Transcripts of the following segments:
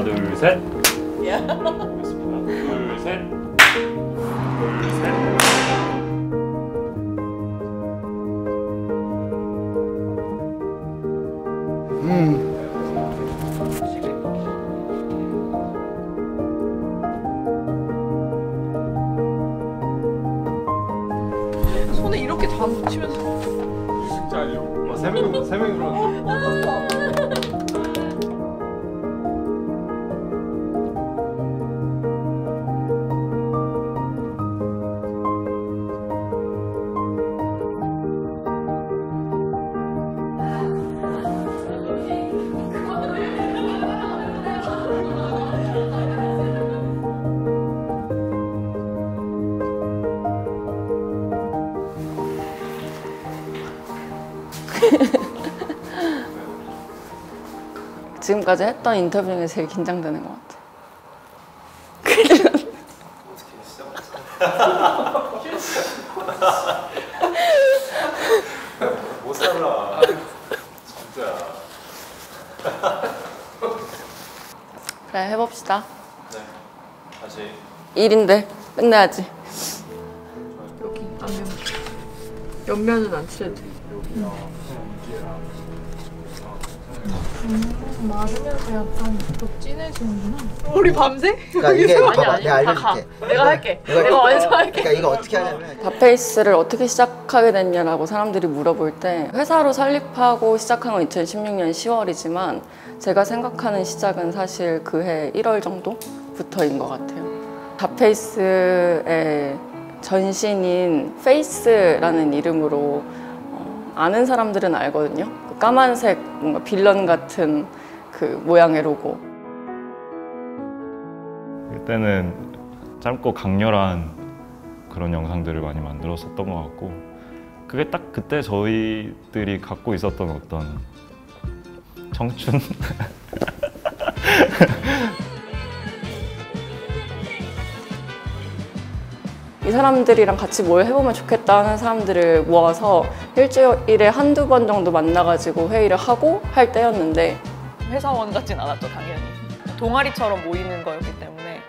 하나, 둘, 셋. 알겠습니다. 둘, 셋. 둘, 셋. 손에 이렇게 다 묻히면서 진짜 아니요? 세 명이 들어왔어. 지금까지 했던 인터뷰 중에 제일 긴장되는 것 같아. 못 살아. 진짜. 그래, 해봅시다. 네. 다시. 일인데 끝내야지. 여기 안면 옆면은 안 칠해도 돼. 마르면서 약간 더 진해지는구나. 우리 밤새? 그러니까 이게 봐봐, 아니, 내가 다 가. 알려줄게. 내가 할게. 이거- 내가 완성할게. 그러니까 이거 어떻게 하냐면 닷페이스를 어떻게 시작하게 됐냐라고 사람들이 물어볼 때 회사로 설립하고 시작한 건 2016년 10월이지만 제가 생각하는 시작은 사실 그해 1월 정도부터인 것 같아요. 닷페이스의 전신인 페이스라는 이름으로 아는 사람들은 알거든요. 그 까만색 뭔가 빌런 같은 그 모양의 로고. 그때는 짧고 강렬한 그런 영상들을 많이 만들었었던 것 같고 그게 딱 그때 저희들이 갖고 있었던 어떤 청춘? 이 사람들이랑 같이 뭘 해보면 좋겠다 하는 사람들을 모아서 일주일에 한두 번 정도 만나가지고 회의를 하고 할 때였는데 회사원 같진 않았죠, 당연히. 동아리처럼 모이는 거였기 때문에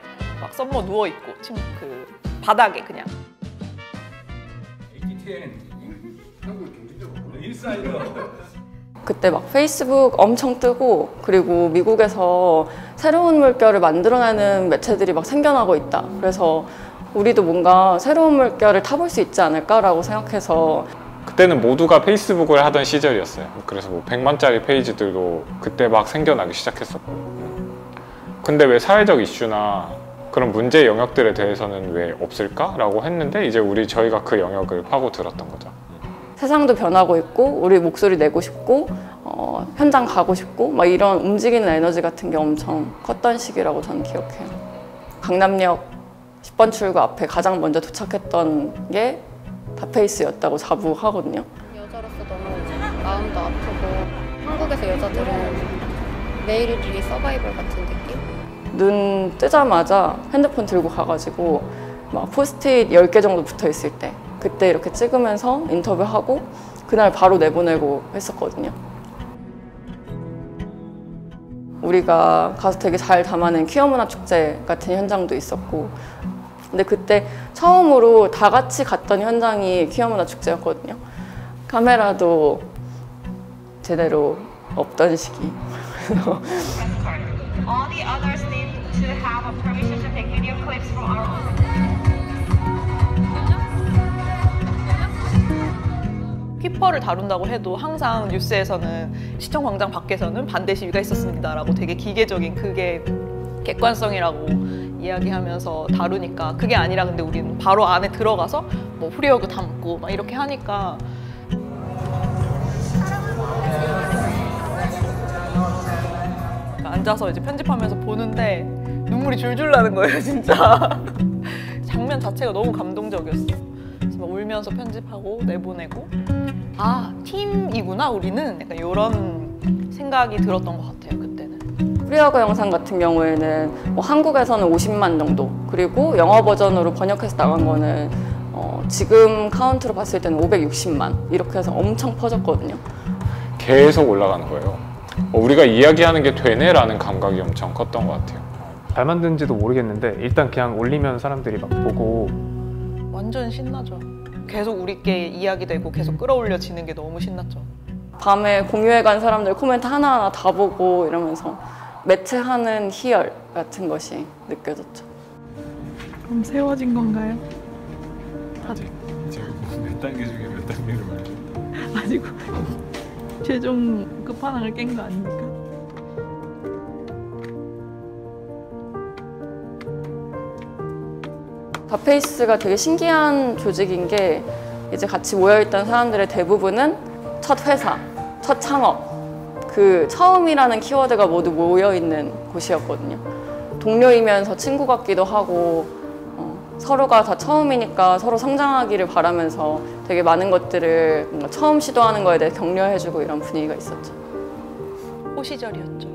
막 썸머 누워있고 그 바닥에 그냥. 그때 막 페이스북 엄청 뜨고 그리고 미국에서 새로운 물결을 만들어내는 매체들이 막 생겨나고 있다. 그래서 우리도 뭔가 새로운 물결을 타볼 수 있지 않을까라고 생각해서 그때는 모두가 페이스북을 하던 시절이었어요. 그래서 뭐 100만짜리 페이지들도 그때 막 생겨나기 시작했었고 근데 왜 사회적 이슈나 그런 문제 영역들에 대해서는 왜 없을까라고 했는데 이제 저희가 그 영역을 파고들었던 거죠. 세상도 변하고 있고 우리 목소리 내고 싶고 현장 가고 싶고 막 이런 움직이는 에너지 같은 게 엄청 컸던 시기라고 저는 기억해요. 강남역 10번 출구 앞에 가장 먼저 도착했던 게 닷페이스였다고 자부하거든요. 여자로서 너무 마음도 아프고 한국에서 여자들은 매일이 서바이벌 같은 느낌? 눈 뜨자마자 핸드폰 들고 가가지고 막 포스트잇 10개 정도 붙어 있을 때 그때 이렇게 찍으면서 인터뷰하고 그날 바로 내보내고 했었거든요. 우리가 가서 되게 잘 담아낸 퀴어 문화 축제 같은 현장도 있었고 근데 그때 처음으로 다 같이 갔던 현장이 퀴어 문화 축제였거든요. 카메라도 제대로 없던 시기. All the others need to have a permission to take video clips from our 퀴퍼를 다룬다고 해도 항상 뉴스에서는 시청광장 밖에서는 반대 시위가 있었습니다라고 되게 기계적인 그게 객관성이라고 이야기하면서 다루니까 그게 아니라 근데 우리는 바로 안에 들어가서 뭐 프리허그 담고 막 이렇게 하니까 앉아서 이제 편집하면서 보는데 눈물이 줄줄 나는 거예요, 진짜. 장면 자체가 너무 감동적이었어. 그래서 막 울면서 편집하고 내보내고 아, 팀이구나 우리는 약간 이런 생각이 들었던 것 같아요, 그때는. 프리허그 영상 같은 경우에는 뭐 한국에서는 50만 정도 그리고 영어 버전으로 번역해서 나간 거는 지금 카운트로 봤을 때는 560만 이렇게 해서 엄청 퍼졌거든요. 계속 올라가는 거예요. 우리가 이야기하는 게 되네라는 감각이 엄청 컸던 것 같아요. 잘 만든지도 모르겠는데 일단 그냥 올리면 사람들이 막 보고 완전 신나죠. 계속 우리께 이야기되고 계속 끌어올려지는 게 너무 신났죠. 밤에 공유해간 사람들 코멘트 하나하나 다 보고 이러면서 매체하는 희열 같은 것이 느껴졌죠. 그럼 세워진 건가요? 아직 지금 몇 단계 중에 몇 단계를 말했다. 아니고 최종 끝판왕을 깬 거 아닙니까? 다페이스가 되게 신기한 조직인 게 이제 같이 모여있던 사람들의 대부분은 첫 회사, 첫 창업, 그 처음이라는 키워드가 모두 모여있는 곳이었거든요. 동료이면서 친구 같기도 하고 서로가 다 처음이니까 서로 성장하기를 바라면서 되게 많은 것들을 뭔가 처음 시도하는 거에 대해 격려해주고 이런 분위기가 있었죠. 호시절이었죠.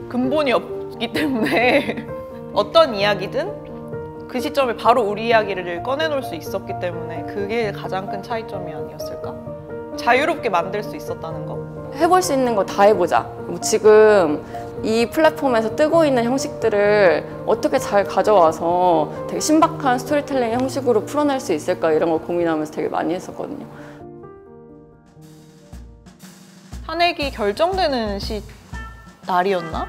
근본이 없기 때문에 어떤 이야기든 그 시점에 바로 우리 이야기를 꺼내놓을 수 있었기 때문에 그게 가장 큰 차이점이 아니었을까? 자유롭게 만들 수 있었다는 거. 해볼 수 있는 거 다 해보자. 뭐 지금 이 플랫폼에서 뜨고 있는 형식들을 어떻게 잘 가져와서 되게 신박한 스토리텔링 형식으로 풀어낼 수 있을까 이런 걸 고민하면서 되게 많이 했었거든요. 탄핵이 결정되는 날이었나?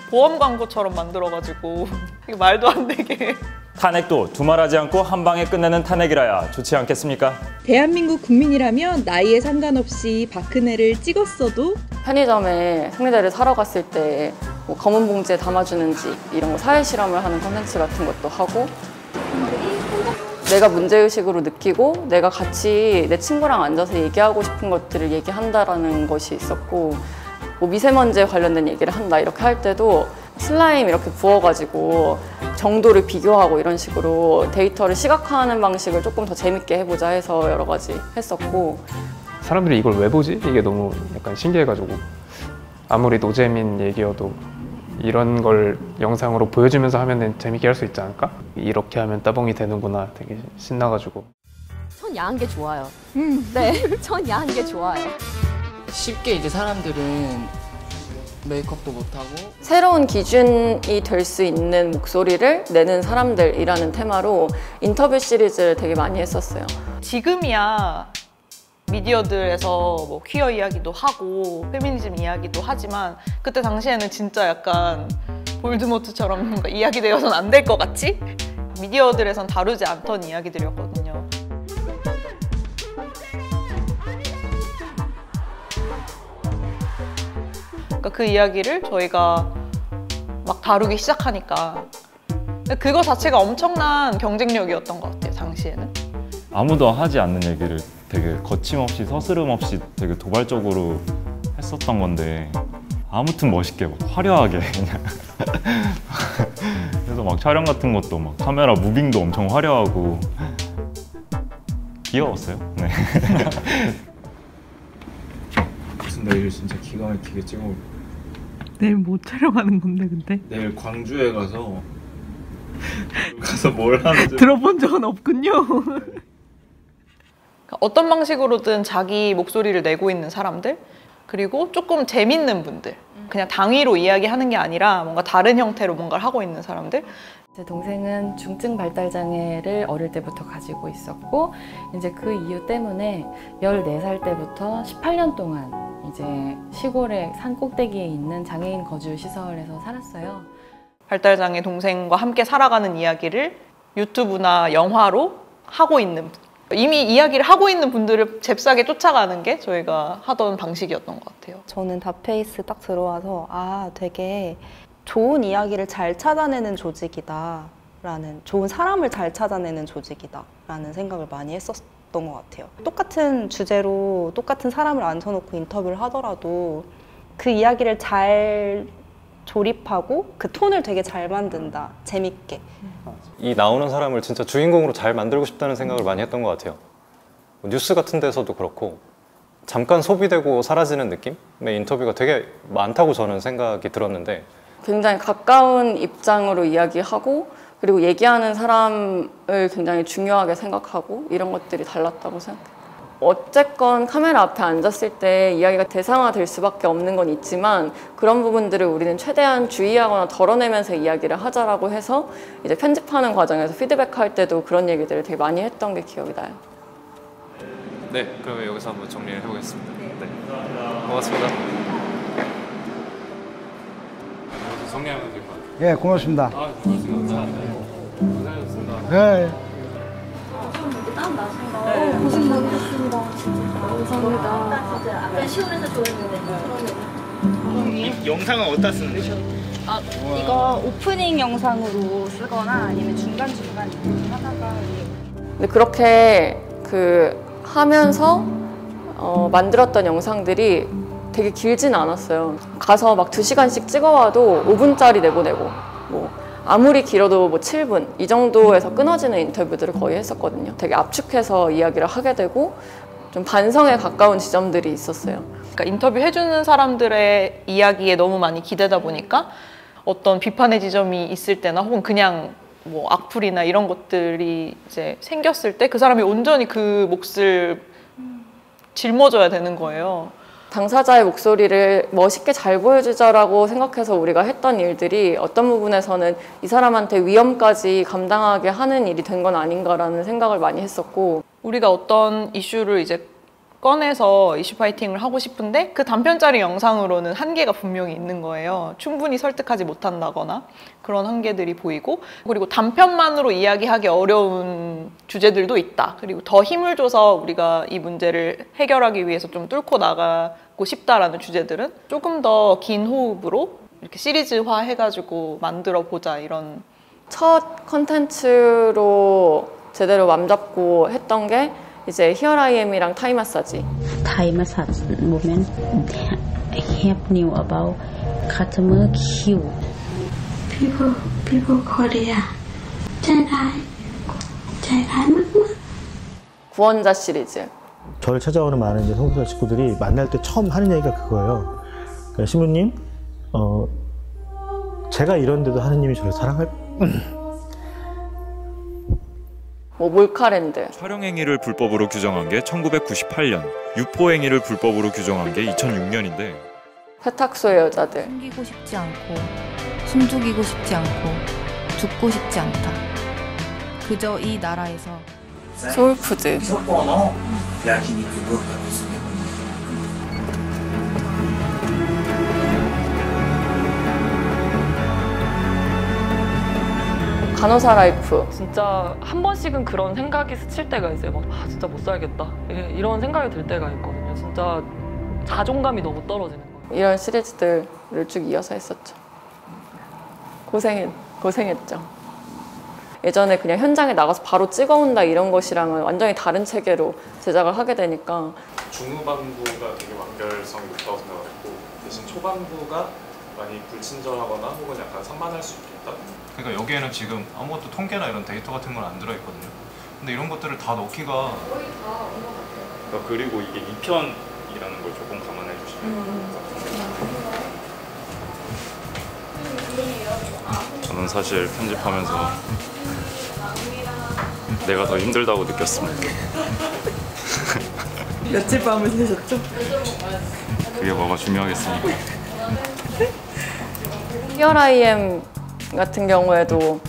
보험 광고처럼 만들어가지고 이게 말도 안 되게. 탄핵도 두말하지 않고 한 방에 끝내는 탄핵이라야 좋지 않겠습니까? 대한민국 국민이라면 나이에 상관없이 박근혜를 찍었어도 편의점에 생리대를 사러 갔을 때 뭐 검은 봉지에 담아주는지 이런 거 사회 실험을 하는 콘텐츠 같은 것도 하고 내가 문제의식으로 느끼고 내가 같이 내 친구랑 앉아서 얘기하고 싶은 것들을 얘기한다라는 것이 있었고 뭐 미세먼지에 관련된 얘기를 한다 이렇게 할 때도 슬라임 이렇게 부어가지고 정도를 비교하고 이런 식으로 데이터를 시각화하는 방식을 조금 더 재밌게 해보자 해서 여러 가지 했었고 사람들이 이걸 왜 보지? 이게 너무 약간 신기해가지고 아무리 노잼인 얘기여도 이런 걸 영상으로 보여주면서 하면 재밌게 할 수 있지 않을까? 이렇게 하면 따봉이 되는구나 되게 신나가지고 전 야한 게 좋아요. 네, 전 야한 게 좋아요. 쉽게 이제 사람들은 메이크업도 못하고 새로운 기준이 될 수 있는 목소리를 내는 사람들이라는 테마로 인터뷰 시리즈를 되게 많이 했었어요. 지금이야 미디어들에서 뭐 퀴어 이야기도 하고 페미니즘 이야기도 하지만 그때 당시에는 진짜 약간 볼드모트처럼 뭔가 이야기되어서는 안 될 것 같지? 미디어들에선 다루지 않던 이야기들이었거든요. 그러니까 그 이야기를 저희가 막 다루기 시작하니까 그거 자체가 엄청난 경쟁력이었던 것 같아요, 당시에는. 아무도 하지 않는 얘기를 되게 거침없이 서스름 없이 되게 도발적으로 했었던 건데 아무튼 멋있게 막 화려하게 그냥 그래서 막 촬영 같은 것도 막 카메라 무빙도 엄청 화려하고 귀여웠어요. 네. 무슨 내일 진짜 기가 막히게 찍어. 내일 뭐 촬영하는 건데 근데? 내일 광주에 가서 뭘 하는지 들어본 적은 없군요. 어떤 방식으로든 자기 목소리를 내고 있는 사람들, 그리고 조금 재밌는 분들, 그냥 당위로 이야기하는 게 아니라 뭔가 다른 형태로 뭔가를 하고 있는 사람들. 제 동생은 중증 발달 장애를 어릴 때부터 가지고 있었고 이제 그 이유 때문에 14살 때부터 18년 동안 이제 시골의 산 꼭대기에 있는 장애인 거주 시설에서 살았어요. 발달장애 동생과 함께 살아가는 이야기를 유튜브나 영화로 하고 있는, 이미 이야기를 하고 있는 분들을 잽싸게 쫓아가는 게 저희가 하던 방식이었던 것 같아요. 저는 다페이스 딱 들어와서 되게 좋은 이야기를 잘 찾아내는 조직이다 라는, 좋은 사람을 잘 찾아내는 조직이다 라는 생각을 많이 했었던 것 같아요. 똑같은 주제로 똑같은 사람을 앉혀놓고 인터뷰를 하더라도 그 이야기를 잘 조립하고 그 톤을 되게 잘 만든다, 재밌게. 이 나오는 사람을 진짜 주인공으로 잘 만들고 싶다는 생각을 많이 했던 것 같아요. 뉴스 같은 데서도 그렇고 잠깐 소비되고 사라지는 느낌의 인터뷰가 되게 많다고 저는 생각이 들었는데 굉장히 가까운 입장으로 이야기하고 그리고 얘기하는 사람을 굉장히 중요하게 생각하고 이런 것들이 달랐다고 생각해요. 어쨌건 카메라 앞에 앉았을 때 이야기가 대상화될 수밖에 없는 건 있지만 그런 부분들을 우리는 최대한 주의하거나 덜어내면서 이야기를 하자라고 해서 이제 편집하는 과정에서 피드백할 때도 그런 얘기들을 되게 많이 했던 게 기억이 나요. 네, 그러면 여기서 한번 정리를 해보겠습니다. 네, 고맙습니다. 정리하면 될 것 같아요. 예, 고맙습니다. 고맙습니다. 고생하셨습니다. 네. 고생 많으셨습니다. 감사합니다. 아까 시원해서 좋았는데. 이 영상은 어디다 쓰는 거죠? 이거 오프닝 영상으로 쓰거나 아니면 중간중간 하다가 근데 그렇게 하면서 만들었던 영상들이 되게 길진 않았어요. 가서 막 2시간씩 찍어와도 5분짜리 내보내고 뭐 아무리 길어도 뭐 7분 이 정도에서 끊어지는 인터뷰들을 거의 했었거든요. 되게 압축해서 이야기를 하게 되고 좀 반성에 가까운 지점들이 있었어요. 그러니까 인터뷰 해주는 사람들의 이야기에 너무 많이 기대다 보니까 어떤 비판의 지점이 있을 때나 혹은 그냥 뭐 악플이나 이런 것들이 이제 생겼을 때 그 사람이 온전히 그 몫을 짊어져야 되는 거예요. 당사자의 목소리를 멋있게 잘 보여주자라고 생각해서 우리가 했던 일들이 어떤 부분에서는 이 사람한테 위험까지 감당하게 하는 일이 된 건 아닌가라는 생각을 많이 했었고, 우리가 어떤 이슈를 이제 꺼내서 이슈 파이팅을 하고 싶은데 그 단편짜리 영상으로는 한계가 분명히 있는 거예요. 충분히 설득하지 못한다거나 그런 한계들이 보이고, 그리고 단편만으로 이야기하기 어려운 주제들도 있다. 그리고 더 힘을 줘서 우리가 이 문제를 해결하기 위해서 좀 뚫고 나가고 싶다라는 주제들은 조금 더 긴 호흡으로 이렇게 시리즈화 해가지고 만들어 보자, 이런. 첫 컨텐츠로 제대로 맘 잡고 했던 게 이제 Here I Am이랑 타이 마사지. Thai massage movement help you about customer queue. People Korea 잘 구원자 시리즈. 저를 찾아오는 많은 이제 성소수자 식구들이 만날 때 처음 하는 얘기가 그거예요. 그러니까 신부님, 제가 이런데도 하느님이 저를 사랑할. 뭐 몰카랜드. 촬영행위를 불법으로 규정한 게 1998년, 유포행위를 불법으로 규정한 게 2006년인데 세탁소의 여자들. 숨기고 싶지 않고 숨죽이고 싶지 않고 죽고 싶지 않다. 그저 이 나라에서 소울푸드. 간호사 라이프. 진짜 한 번씩은 그런 생각이 스칠 때가 있어요. 막 진짜 못 살겠다 이런 생각이 들 때가 있거든요. 진짜 자존감이 너무 떨어지는 거예요. 이런 시리즈들을 쭉 이어서 했었죠. 고생했죠. 예전에 그냥 현장에 나가서 바로 찍어온다 이런 것이랑은 완전히 다른 체계로 제작을 하게 되니까. 중후반부가 되게 완결성이 높다고 생각했고, 대신 초반부가 많이 불친절하거나 혹은 약간 산만할 수 있겠다. 그러니까 여기에는 지금 아무것도 통계나 이런 데이터 같은 건 안 들어있거든요. 근데 이런 것들을 다 넣기가 그러니까 그리고 이게 2편이라는 걸 조금 감안해 주시면 저는 사실 편집하면서 내가 더 힘들다고 느꼈습니다. 며칠 밤을 새셨죠? 그게 뭐가 중요하겠습니까? Here I Am 같은 경우에도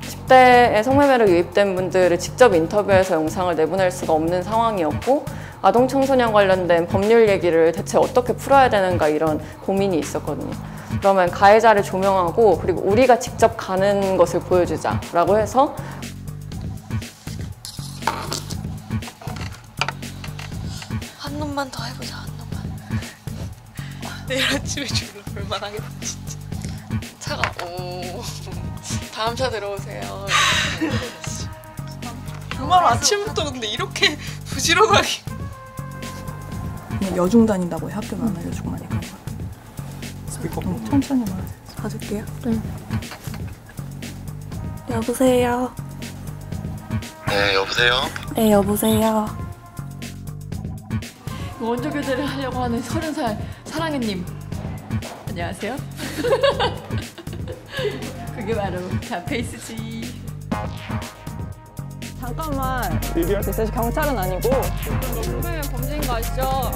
10대에 성매매로 유입된 분들을 직접 인터뷰해서 영상을 내보낼 수가 없는 상황이었고, 아동 청소년 관련된 법률 얘기를 대체 어떻게 풀어야 되는가 이런 고민이 있었거든요. 그러면 가해자를 조명하고 그리고 우리가 직접 가는 것을 보여주자라고 해서 한 놈만 더 해보자, 한 놈만. 내일 아침에 졸라 볼만하겠다, 진짜. 차가, 오. 다음 차 들어오세요. 주말 아침부터 근데 이렇게 부지런하게. 그냥 여중 다닌다고 해, 학교는 안 알려주고 많이 가는 거야. 천천히 말해. 가줄게요. 네. 여보세요. 네, 여보세요? 네, 여보세요. 원조 교제를 하려고 하는 30살 사랑해님. 안녕하세요. 그게 바로 갓페이스지. 잠깐만. 글쎄, 경찰은 아니고. 그러면 범죄인 거 아시죠?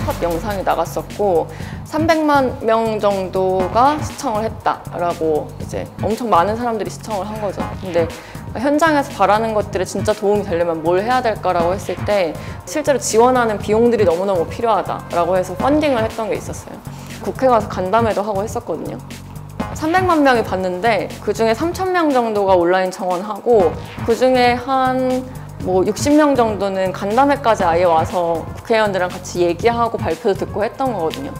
첫 영상이 나갔었고 300만 명 정도가 시청을 했다라고 이제 엄청 많은 사람들이 시청을 한 거죠. 근데 현장에서 바라는 것들에 진짜 도움이 되려면 뭘 해야 될까라고 했을 때 실제로 지원하는 비용들이 너무너무 필요하다라고 해서 펀딩을 했던 게 있었어요. 국회 가서 간담회도 하고 했었거든요. 300만 명이 봤는데 그중에 3,000명 정도가 온라인 청원하고 그중에 한 60명 정도는 간담회까지 아예 와서 국회의원들이랑 같이 얘기하고 발표도 듣고 했던 거거든요.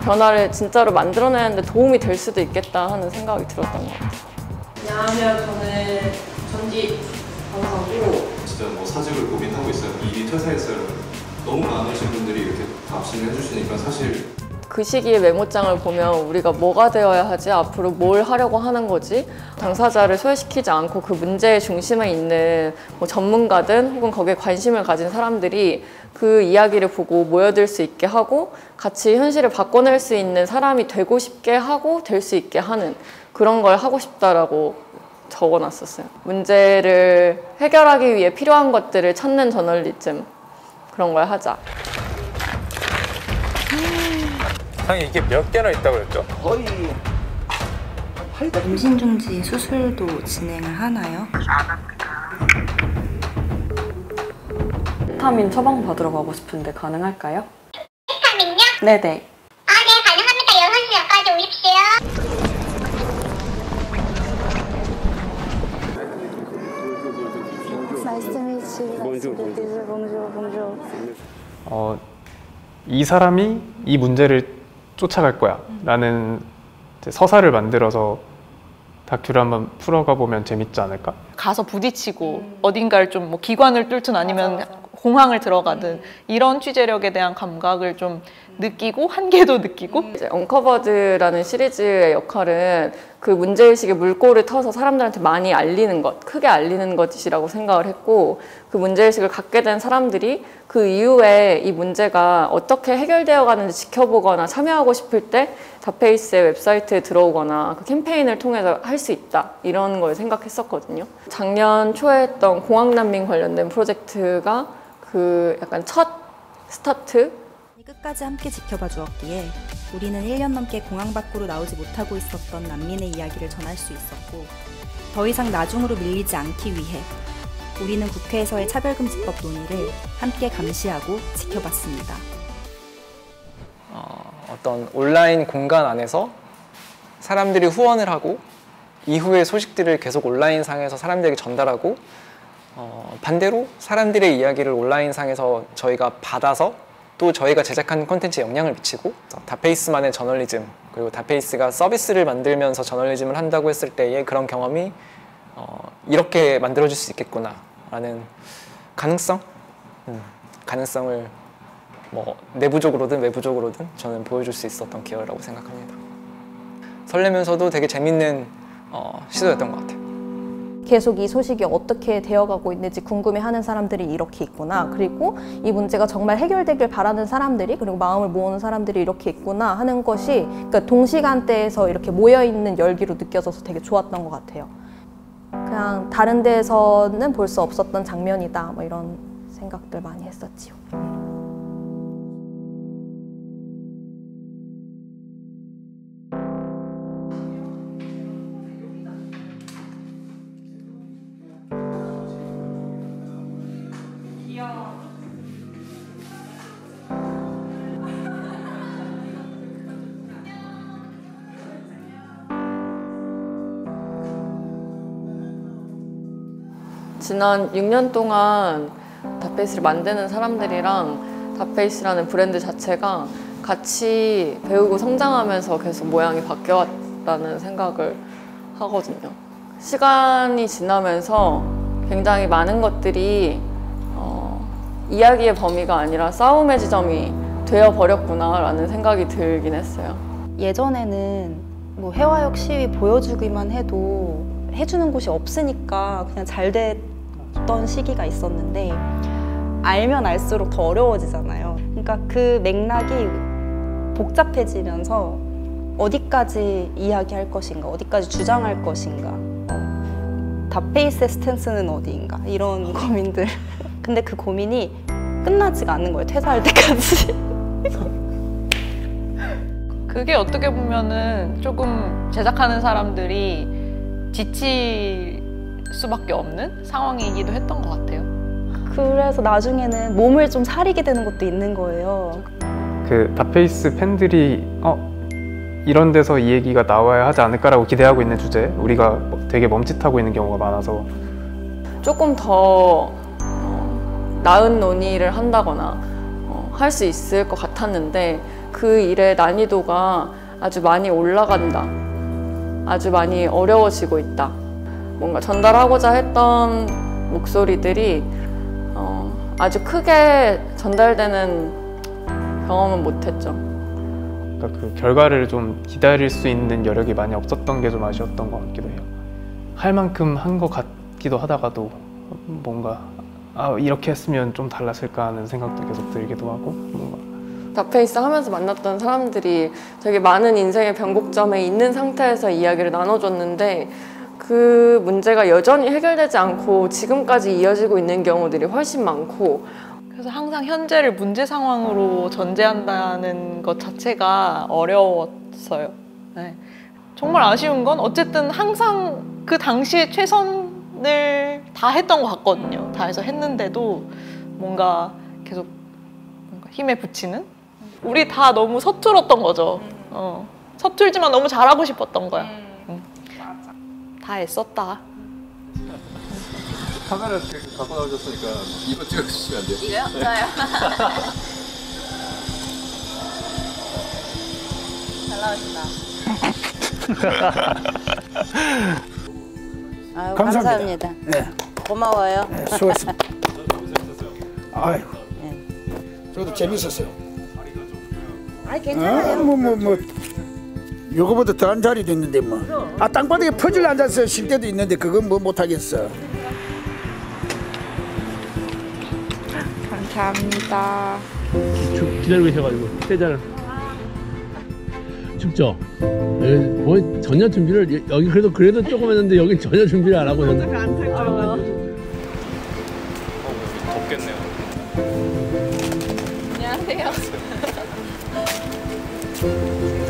변화를 진짜로 만들어내는데 도움이 될 수도 있겠다 하는 생각이 들었던 것 같아요. 안녕하세요. 저는 전직 변호사고 진짜 뭐 사직을 고민하고 있어요. 일이 퇴사했어요. 너무 많으신 분들이 이렇게 답신을 해주시니까 사실 그 시기에 메모장을 보면 우리가 뭐가 되어야 하지? 앞으로 뭘 하려고 하는 거지? 당사자를 소외시키지 않고 그 문제의 중심에 있는 전문가든 혹은 거기에 관심을 가진 사람들이 그 이야기를 보고 모여들 수 있게 하고 같이 현실을 바꿔낼 수 있는 사람이 되고 싶게 하고 될 수 있게 하는 그런 걸 하고 싶다라고 적어놨었어요. 문제를 해결하기 위해 필요한 것들을 찾는 저널리즘, 그런 걸 하자. 이게 몇 개나 있다고 그랬죠? 거의 임신 중지 수술도 진행을 하나요? 비타민 처방 받으러 가고 싶은데 가능할까요? 비타민요? 네네. 네, 가능합니다. 6시 전까지 오십시오. 이 사람이 이 문제를 쫓아갈 거야 라는 서사를 만들어서 다큐를 한번 풀어가 보면 재밌지 않을까? 가서 부딪히고 어딘가를 좀 기관을 뚫든 아니면 공항을 들어가든 이런 취재력에 대한 감각을 좀 느끼고 한계도 느끼고. 이제 언커버드라는 시리즈의 역할은 그 문제의식의 물꼬를 터서 사람들한테 많이 알리는 것, 크게 알리는 것이라고 생각을 했고, 그 문제의식을 갖게 된 사람들이 그 이후에 이 문제가 어떻게 해결되어 가는지 지켜보거나 참여하고 싶을 때 다페이스의 웹사이트에 들어오거나 그 캠페인을 통해서 할 수 있다, 이런 걸 생각했었거든요. 작년 초에 했던 공항난민 관련된 프로젝트가 그 약간 첫 스타트? 끝까지 함께 지켜봐 주었기에 우리는 1년 넘게 공항 밖으로 나오지 못하고 있었던 난민의 이야기를 전할 수 있었고, 더 이상 나중으로 밀리지 않기 위해 우리는 국회에서의 차별금지법 논의를 함께 감시하고 지켜봤습니다. 어떤 온라인 공간 안에서 사람들이 후원을 하고 이후의 소식들을 계속 온라인상에서 사람들에게 전달하고, 반대로 사람들의 이야기를 온라인상에서 저희가 받아서 또 저희가 제작한 콘텐츠에 영향을 미치고, 다페이스만의 저널리즘, 그리고 다페이스가 서비스를 만들면서 저널리즘을 한다고 했을 때의 그런 경험이 이렇게 만들어질 수 있겠구나 라는 가능성을 뭐 내부적으로든 외부적으로든 저는 보여줄 수 있었던 기회라고 생각합니다. 설레면서도 되게 재밌는 시도였던 것 같아요. 계속 이 소식이 어떻게 되어가고 있는지 궁금해하는 사람들이 이렇게 있구나, 그리고 이 문제가 정말 해결되길 바라는 사람들이, 그리고 마음을 모으는 사람들이 이렇게 있구나 하는 것이, 그러니까 동시간대에서 이렇게 모여있는 열기로 느껴져서 되게 좋았던 것 같아요. 그냥 다른 데에서는 볼 수 없었던 장면이다, 뭐 이런 생각들 많이 했었지요. 지난 6년 동안 다페이스를 만드는 사람들이랑 다페이스라는 브랜드 자체가 같이 배우고 성장하면서 계속 모양이 바뀌어왔다는 생각을 하거든요. 시간이 지나면서 굉장히 많은 것들이 이야기의 범위가 아니라 싸움의 지점이 되어버렸구나라는 생각이 들긴 했어요. 예전에는 뭐 해화역 시위 보여주기만 해도 해주는 곳이 없으니까 그냥 잘 됐던 시기가 있었는데, 알면 알수록 더 어려워지잖아요. 그러니까 그 맥락이 복잡해지면서 어디까지 이야기할 것인가, 어디까지 주장할 것인가, 닷페이스의 스탠스는 어디인가 이런 고민들. 근데 그 고민이 끝나지가 않는 거예요. 퇴사할 때까지. 그게 어떻게 보면은 조금 제작하는 사람들이 지칠 수밖에 없는 상황이기도 했던 것 같아요. 그래서 나중에는 몸을 좀 사리게 되는 것도 있는 거예요. 그 닷페이스 팬들이 이런 데서 이 얘기가 나와야 하지 않을까라고 기대하고 있는 주제, 우리가 되게 멈칫하고 있는 경우가 많아서 조금 더 나은 논의를 한다거나 할 수 있을 것 같았는데 그 일의 난이도가 아주 많이 올라간다, 아주 많이 어려워지고 있다. 뭔가 전달하고자 했던 목소리들이 아주 크게 전달되는 경험은 못했죠. 그러니까 그 결과를 좀 기다릴 수 있는 여력이 많이 없었던 게 좀 아쉬웠던 것 같기도 해요. 할 만큼 한 것 같기도 하다가도 뭔가 이렇게 했으면 좀 달랐을까 하는 생각도 계속 들기도 하고. 뭔가 닷페이스 하면서 만났던 사람들이 되게 많은 인생의 변곡점에 있는 상태에서 이야기를 나눠줬는데 그 문제가 여전히 해결되지 않고 지금까지 이어지고 있는 경우들이 훨씬 많고, 그래서 항상 현재를 문제 상황으로 전제한다는 것 자체가 어려웠어요. 네. 정말 아쉬운 건 어쨌든 항상 그 당시에 최선을 다 했던 것 같거든요. 다 해서 했는데도 뭔가 계속 힘에 부치는? 우리 다 너무 서툴었던 거죠. 서툴지만 너무 잘하고 싶었던 거야. 다 애썼다. 카메라 갖고 나오셨으니까 이거 찍어주시면 안 돼요? 이래요? 저요? 잘 나오신다. 아유, 감사합니다. 감사합니다. 네. 고마워요. 네, 수고했습니다. 아이고. 저도 재밌었어요. 아니 괜찮아요. 요거보다 더한 자리도 있는데 뭐. 땅바닥에 퍼즐 앉아서 쉴 때도 있는데 그건 뭐 못하겠어. 감사합니다. 기다리고 계셔가지고 세잔을. 춥죠? 여기 전혀 준비를 여기 그래도 조금 했는데 여기 전혀 준비를 안 하고 오셨네. 덥겠네요. 안녕하세요.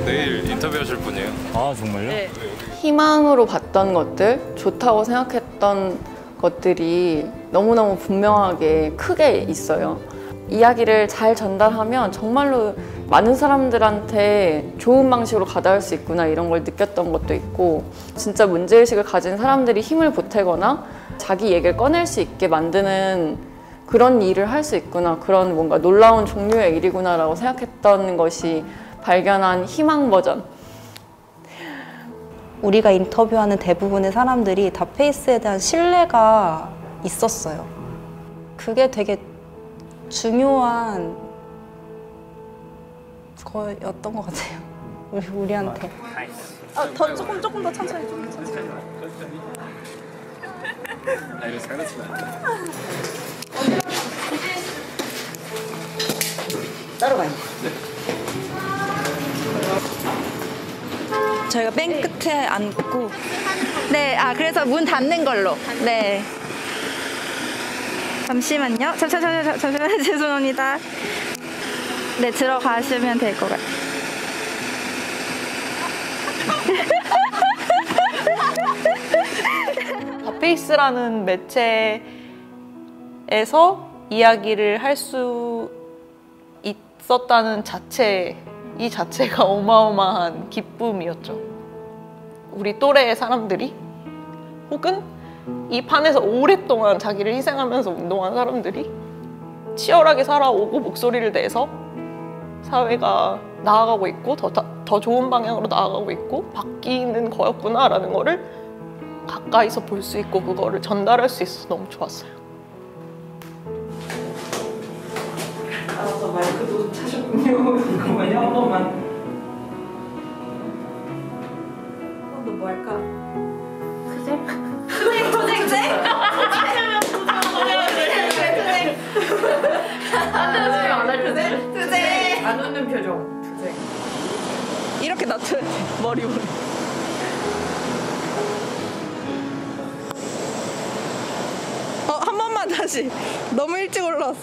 내일 인터뷰하실 분이에요? 아 정말요? 네. 희망으로 봤던 것들, 좋다고 생각했던 것들이 너무너무 분명하게 크게 있어요. 이야기를 잘 전달하면 정말로 많은 사람들한테 좋은 방식으로 가닿을 수 있구나, 이런 걸 느꼈던 것도 있고, 진짜 문제의식을 가진 사람들이 힘을 보태거나 자기 얘기를 꺼낼 수 있게 만드는 그런 일을 할 수 있구나, 그런 뭔가 놀라운 종류의 일이구나 라고 생각했던 것이 발견한 희망 버전. 우리가 인터뷰하는 대부분의 사람들이 닷페이스에 대한 신뢰가 있었어요. 그게 되게 중요한 거였던 것 같아요. 우리한테. 더 조금 더 천천히. 따로 가요. 저희가 맨 끝에 앉고. 네, 그래서 문 닫는 걸로. 네. 잠시만요. 잠시만요. 죄송합니다. 네, 들어가시면 될 것 같아요. 닷페이스라는 매체에서 이야기를 할 수 있었다는 자체, 이 자체가 어마어마한 기쁨이었죠. 우리 또래의 사람들이, 혹은 이 판에서 오랫동안 자기를 희생하면서 운동한 사람들이 치열하게 살아오고 목소리를 내서 사회가 나아가고 있고 더 좋은 방향으로 나아가고 있고 바뀌는 거였구나라는 거를 가까이서 볼 수 있고 그거를 전달할 수 있어서 너무 좋았어요. 알아서 마이크도 차셨군요. 잠깐만요, 한 번만. 너 뭐 할까? 투쟁? 투쟁? 투쟁! 안 웃는 표정. 투쟁. 이렇게 놔둬야 돼. 머리. 다시. 너무 일찍 올라왔어.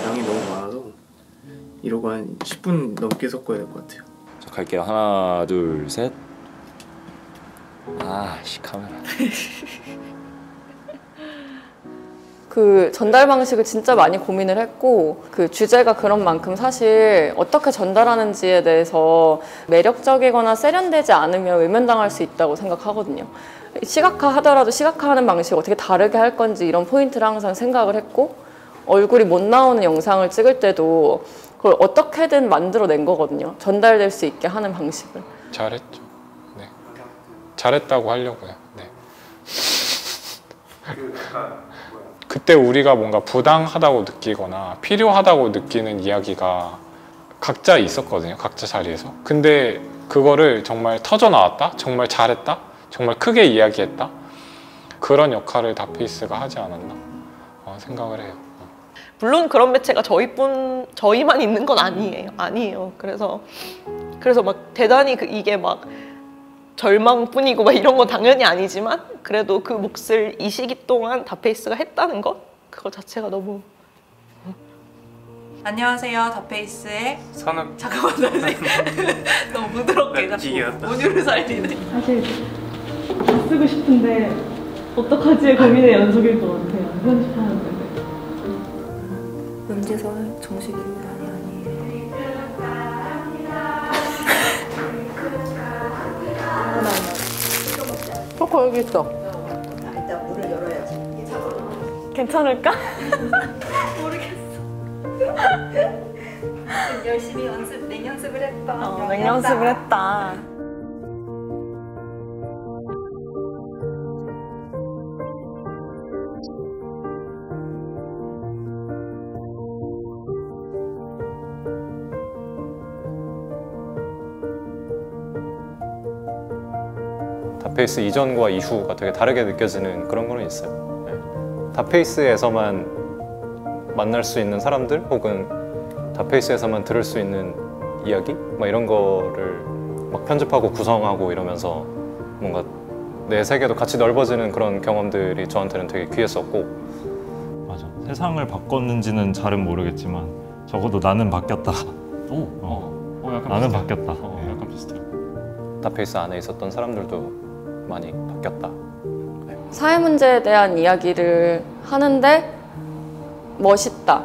양이 너무 많아서 이러고 한 10분 넘게 섞어야 될 것 같아요. 자, 갈게요. 하나, 둘, 셋. 아씨 카메라. 그 전달 방식을 진짜 많이 고민을 했고 그 주제가 그런 만큼 사실 어떻게 전달하는지에 대해서 매력적이거나 세련되지 않으면 외면당할 수 있다고 생각하거든요. 시각화 하더라도 시각화하는 방식을 어떻게 다르게 할 건지 이런 포인트를 항상 생각을 했고 얼굴이 못 나오는 영상을 찍을 때도 그걸 어떻게든 만들어낸 거거든요. 전달될 수 있게 하는 방식을. 잘했죠. 네. 잘했다고 하려고요. 네. 그때 우리가 뭔가 부당하다고 느끼거나 필요하다고 느끼는 이야기가 각자 있었거든요. 각자 자리에서. 근데 그거를 정말 터져 나왔다? 정말 잘했다? 정말 크게 이야기했다? 그런 역할을 다페이스가 하지 않았나 생각을 해요. 물론 그런 매체가 저희만 있는 건 아니에요. 그래서 막 대단히 이게 막 절망뿐이고 막 이런 건 당연히 아니지만 그래도 그 몫을 이 시기 동안 다페이스가 했다는 것? 그거 자체가 너무 안녕하세요. 다페이스의 선우. 잠깐만 너무 부드럽게 자꾸 온유를 살리네. 사실 다 쓰고 싶은데 어떡하지의 고민의 연속일 것 같아요. 편집하는데. 문제설 정식 인간이 아니에요. 초코 여기 있어. 일단 문을 열어야지. 괜찮을까? 모르겠어. 열심히 맹연습을 했다. 맹연습을 했다. 다페이스 이전과 이후가 되게 다르게 느껴지는 그런 거는 있어요. 네. 다페이스에서만 만날 수 있는 사람들 혹은 다페이스에서만 들을 수 있는 이야기? 막 이런 거를 막 편집하고 구성하고 이러면서 뭔가 내 세계도 같이 넓어지는 그런 경험들이 저한테는 되게 귀했었고 맞아. 세상을 바꿨는지는 잘은 모르겠지만 적어도 나는 바뀌었다. 약간 나는 비슷해요. 바뀌었다. 약간 비슷해요. 다페이스 안에 있었던 사람들도 많이 바뀌었다. 사회 문제에 대한 이야기를 하는데 멋있다.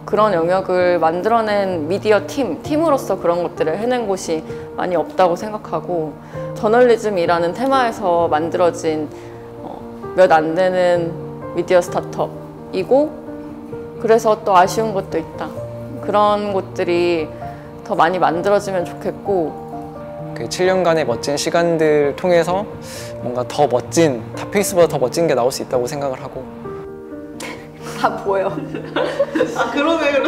그런 영역을 만들어낸 미디어 팀으로서 그런 것들을 해낸 곳이 많이 없다고 생각하고 저널리즘이라는 테마에서 만들어진 몇 안 되는 미디어 스타트업이고 그래서 또 아쉬운 것도 있다. 그런 곳들이 더 많이 만들어지면 좋겠고 그 7년간의 멋진 시간들 통해서 뭔가 더 멋진, 다페이스보다 더 멋진 게 나올 수 있다고 생각을 하고 다 보여. 아 그러네.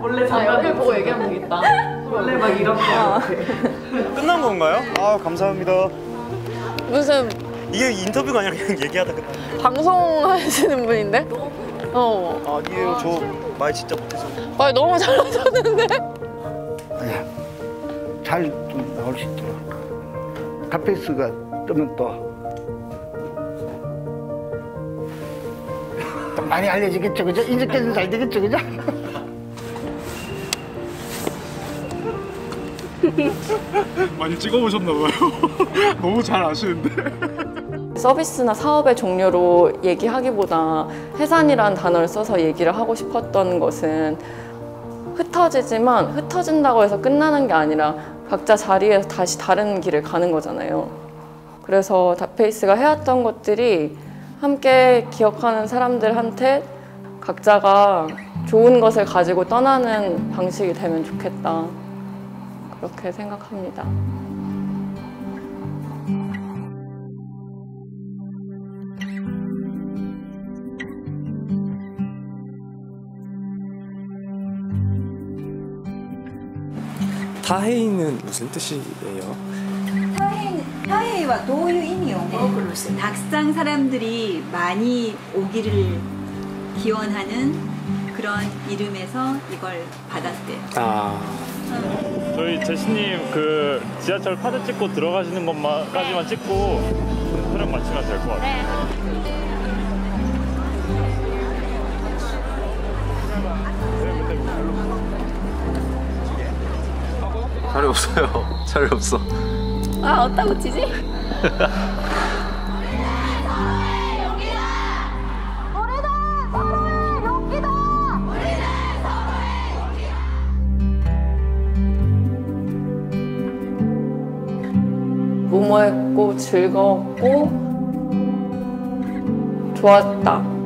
원래 옆에 보고 얘기하면 되겠다. 원래 막 이렇게. 끝난 건가요? 아 감사합니다. 무슨 이게 인터뷰가 아니라 그냥 얘기하다 끝난. 방송하시는 분인데? 아니에요. 저 말 진짜 못해서. 말 너무 잘하셨는데? 아니야. 잘 좀 나올 수 있도록. 다페이스가 뜨면 또 많이 알려지겠죠, 그죠? 이제까지는 잘 되겠죠, 그죠? 많이 찍어보셨나봐요. 너무 잘 아시는데. 서비스나 사업의 종류로 얘기하기보다 해산이라는 단어를 써서 얘기를 하고 싶었던 것은 흩어지지만 흩어진다고 해서 끝나는 게 아니라 각자 자리에서 다시 다른 길을 가는 거잖아요. 그래서 다페이스가 해왔던 것들이 함께 기억하는 사람들한테 각자가 좋은 것을 가지고 떠나는 방식이 되면 좋겠다. 그렇게 생각합니다. 타헤이는 무슨 뜻이에요? 타헤이와 どういう意味を持つの? 닭상 사람들이 많이 오기를 기원하는 그런 이름에서 이걸 받았대요. 저희 제시님 그 지하철 카드 찍고 들어가시는 것까지만 찍고 촬영 마치면 될 것 같아요. 자리 없어요. 자리 없어. 아, 어디다 치지? 무모했고 즐거웠고 좋았다.